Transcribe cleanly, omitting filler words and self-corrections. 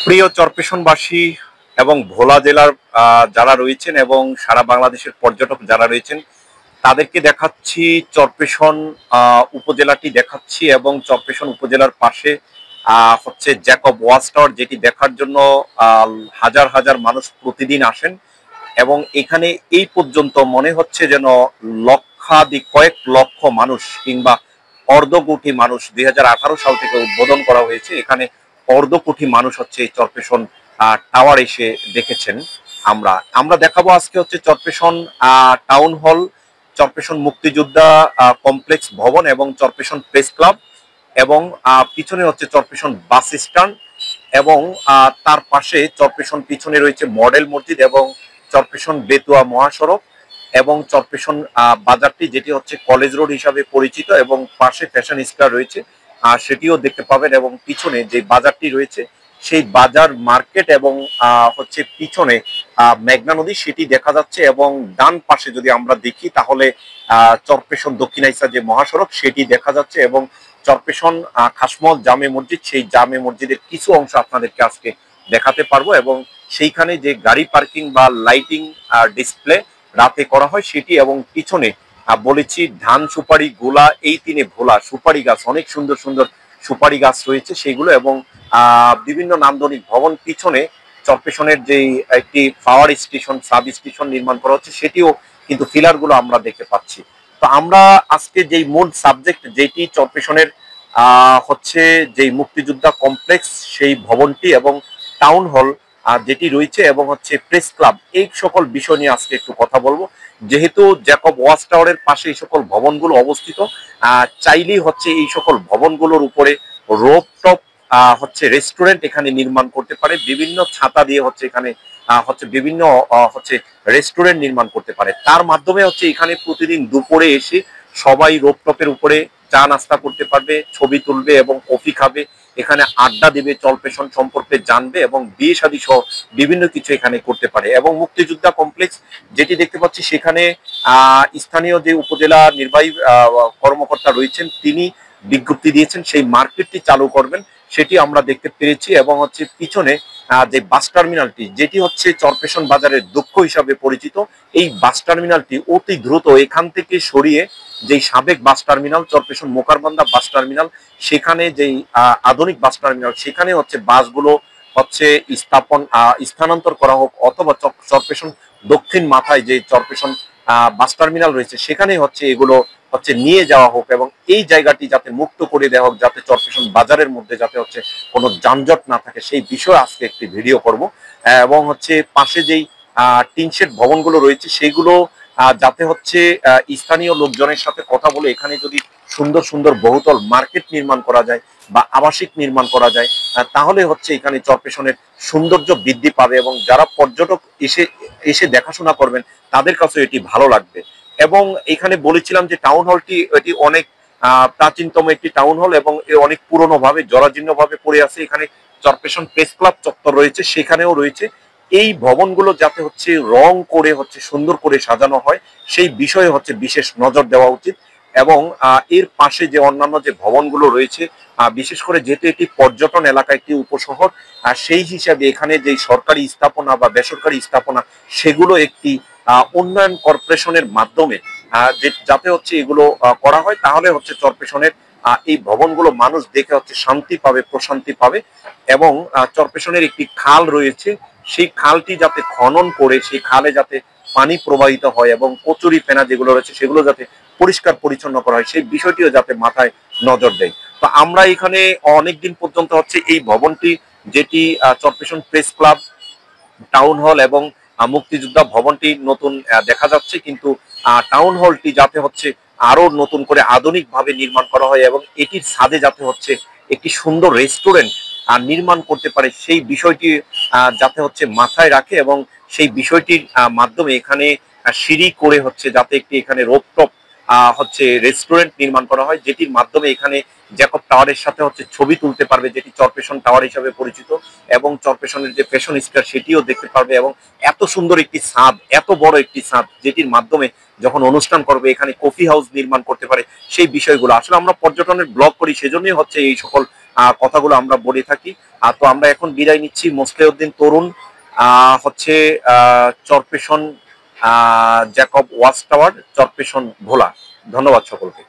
প্রিয় চরপেশনবাসী এবং ভোলা জেলার যারা রয়েছেন এবং সারা বাংলাদেশের পর্যটক যারা রয়েছেন তাদেরকে দেখাচ্ছি চরপেশন উপজেলাটি দেখাচ্ছি এবং চরপেশন উপজেলার পাশে হচ্ছে জ্যাকব ওয়াচ টাওয়ার, যেটি দেখার জন্য হাজার হাজার মানুষ প্রতিদিন আসেন এবং এখানে এই পর্যন্ত মনে হচ্ছে যেন লক্ষাধিক কয়েক লক্ষ মানুষ কিংবা অর্ধকোটি মানুষ 2018 সাল থেকে উদ্বোধন করা হয়েছে। এখানে অর্ধকোটি মানুষ হচ্ছে এই চরপেশন টাওয়ার এসে দেখেছেন। আমরা আমরা দেখাবো আজকে হচ্ছে চরপেশন টাউন হল, চরপেশন মুক্তিযোদ্ধা কমপ্লেক্স ভবন এবং চরপেশন প্রেস ক্লাব এবং পিছনে হচ্ছে চরপেশন বাস স্ট্যান্ড এবং তার পাশে চরপেশন পিছনে রয়েছে মডেল মসজিদ এবং চরপেশন বেতুয়া মহাসড়ক এবং চরপেশন বাজারটি, যেটি হচ্ছে কলেজ রোড হিসাবে পরিচিত এবং পাশে ফ্যাশন স্কয়ার রয়েছে সেটিও দেখতে পাবেন এবং পিছনে যে বাজারটি রয়েছে সেই বাজার মার্কেট এবং হচ্ছে পিছনে মেঘনা নদী সেটি দেখা যাচ্ছে এবং ডান পাশে যদি আমরা দেখি তাহলে চরপেশন দক্ষিণাইসা যে মহাসড়ক সেটি দেখা যাচ্ছে এবং চরপেশন খাসমল জামে মসজিদ, সেই জামে মসজিদের কিছু অংশ আপনাদেরকে আজকে দেখাতে পারবো এবং সেইখানে যে গাড়ি পার্কিং বা লাইটিং ডিসপ্লে রাতে করা হয় সেটি এবং পিছনে বলেছি ধান সুপারি গোলা এই তিনে ভোলা সুপারি গাছ, অনেক সুন্দর সুন্দর সুপারি গাছ রয়েছে সেগুলো এবং বিভিন্ন নান্দনিক ভবন। পিছনে চরপেশনের যে একটি পাওয়ার স্টেশন সাব স্টেশন নির্মাণ করা হচ্ছে সেটিও কিন্তু ফিলার গুলো আমরা দেখতে পাচ্ছি। তো আমরা আজকে যেই মূল সাবজেক্ট যেটি চরপেশনের হচ্ছে যেই মুক্তিযোদ্ধা কমপ্লেক্স সেই ভবনটি এবং টাউন হল যেটি রয়েছে এবং হচ্ছে প্রেস ক্লাব, এই সকল বিষয় নিয়ে আজকে একটু কথা বলবো। যেহেতু জ্যাকব ওয়াচ টাওয়ারের পাশে এই সকল ভবনগুলো অবস্থিত, চাইলেই হচ্ছে এই সকল ভবনগুলোর উপরে রোপটপ হচ্ছে রেস্টুরেন্ট এখানে নির্মাণ করতে পারে, বিভিন্ন ছাতা দিয়ে হচ্ছে এখানে হচ্ছে বিভিন্ন হচ্ছে রেস্টুরেন্ট নির্মাণ করতে পারে। তার মাধ্যমে হচ্ছে এখানে প্রতিদিন দুপুরে এসে সবাই রোপটপের উপরে চা নাস্তা করতে পারবে, ছবি তুলবে এবং কফি খাবে, এখানে আড্ডা দেবে, চরপেশন সম্পর্কে জানবে এবং বিয়ে শাদী সহ বিভিন্ন কিছু এখানে করতে পারে। এবং মুক্তিযোদ্ধা কমপ্লেক্স যেটি দেখতে পাচ্ছি সেখানে স্থানীয় যে উপজেলা নির্বাহী কর্মকর্তা রয়েছেন তিনি বিজ্ঞপ্তি দিয়েছেন সেই মার্কেটটি চালু করবেন, সেটি আমরা দেখতে পেরেছি এবং হচ্ছে পিছনে যে বাস টার্মিনালটি যেটি হচ্ছে চরপেশন বাজারের দক্ষ হিসাবে পরিচিত, এই বাস টার্মিনালটি অতি দ্রুত এখান থেকে সরিয়ে যেই সাবেক বাস টার্মিনাল চরপেশন মোকারবান্দা বাস টার্মিনাল সেখানে যেই আধুনিক বাস টার্মিনাল সেখানে হচ্ছে বাসগুলো হচ্ছে স্থানান্তর করা হোক অথবা চরপেশন দক্ষিণ মাথায় যে চরপেশন বাস টার্মিনাল রয়েছে সেখানে হচ্ছে এগুলো হচ্ছে নিয়ে যাওয়া হোক এবং এই জায়গাটি যাতে মুক্ত করে দেওয়া হোক, যাতে চরপেশন বাজারের মধ্যে যাতে হচ্ছে কোনো যানজট না থাকে সেই বিষয়ে আজকে একটি ভিডিও করব। এবং হচ্ছে পাশে যেই টিনশেড ভবনগুলো রয়েছে সেগুলো যাতে হচ্ছে স্থানীয় লোকজনের সাথে কথা বলে এখানে যদি সুন্দর সুন্দর বহুতল মার্কেট নির্মাণ করা যায় বা আবাসিক নির্মাণ করা যায় তাহলে হচ্ছে এখানে চরপেশনের সৌন্দর্য বৃদ্ধি পাবে এবং যারা পর্যটক এসে এসে দেখাশোনা করবেন তাদের কাছে এটি ভালো লাগবে। এবং এখানে বলেছিলাম যে টাউন হলটি এটি অনেক প্রাচীনতম একটি টাউন হল এবং অনেক পুরনো ভাবে জরাজীর্ণ ভাবে পড়ে আছে। এখানে চরপেশন প্রেস ক্লাব চত্বর রয়েছে সেখানেও রয়েছে, এই ভবনগুলো যাতে হচ্ছে রং করে হচ্ছে সুন্দর করে সাজানো হয় সেই বিষয়ে হচ্ছে বিশেষ নজর দেওয়া উচিত। এবং এর পাশে যে অন্যান্য যে ভবনগুলো রয়েছে বিশেষ করে যেহেতু এটি পর্যটন এলাকা একটি উপশহর সেই হিসাবে এখানে যে সরকারি স্থাপনা বা বেসরকারি স্থাপনা সেগুলো একটি উন্নয়ন কর্পোরেশনের মাধ্যমে যাতে হচ্ছে এগুলো করা হয় তাহলে হচ্ছে চরপেশনের এই ভবনগুলো মানুষ দেখে হচ্ছে শান্তি পাবে, প্রশান্তি পাবে। এবং চরপেশনের একটি খাল রয়েছে সেই খালটি যাতে খনন করে সেই খালে যাতে পানি প্রবাহিত হয় এবং কচুরি ফেনা যেগুলো রয়েছে সেগুলো যাতে পরিষ্কার পরিচ্ছন্ন করা হয় সেই বিষয়টিও যাতে মাথায় নজর দেয়। তো আমরা এখানে অনেকদিন পর্যন্ত হচ্ছে এই ভবনটি যেটি চরপেশন প্রেস ক্লাব টাউন হল এবং মুক্তিযোদ্ধা ভবনটি নতুন দেখা যাচ্ছে, কিন্তু টাউন হলটি যাতে হচ্ছে আরো নতুন করে আধুনিক ভাবে নির্মাণ করা হয় এবং এটির ছাদে যাতে হচ্ছে একটি সুন্দর রেস্টুরেন্ট নির্মাণ করতে পারে সেই বিষয়টি যাতে হচ্ছে মাথায় রাখে এবং সেই বিষয়টির মাধ্যমে এখানে সিঁড়ি করে হচ্ছে যাতে একটি এখানে রোপটপ হচ্ছে রেস্টুরেন্ট নির্মাণ করা হয় যেটির মাধ্যমে এখানে জ্যাকব টাওয়ারের সাথে হচ্ছে ছবি তুলতে পারবে যেটি চরপেশন টাওয়ার হিসাবে পরিচিত এবং চরপেশনের যে ফ্যাশন স্কয়ার সেটিও দেখতে পারবে এবং এত সুন্দর একটি ছাদ, এত বড় একটি ছাদ যেটির মাধ্যমে যখন অনুষ্ঠান করবে এখানে কফি হাউস নির্মাণ করতে পারে সেই বিষয়গুলো। আসলে আমরা পর্যটনের ব্লগ করি সেজন্যই হচ্ছে এই সকল কথাগুলো আমরা বলে থাকি। তো আমরা এখন বিদায় নিচ্ছি। মোসলেউদ্দিন তরুণ হচ্ছে চরপেশন জ্যাকব ওয়াচ টাওয়ার, চরপেশন ভোলা। ধন্যবাদ সকলকে।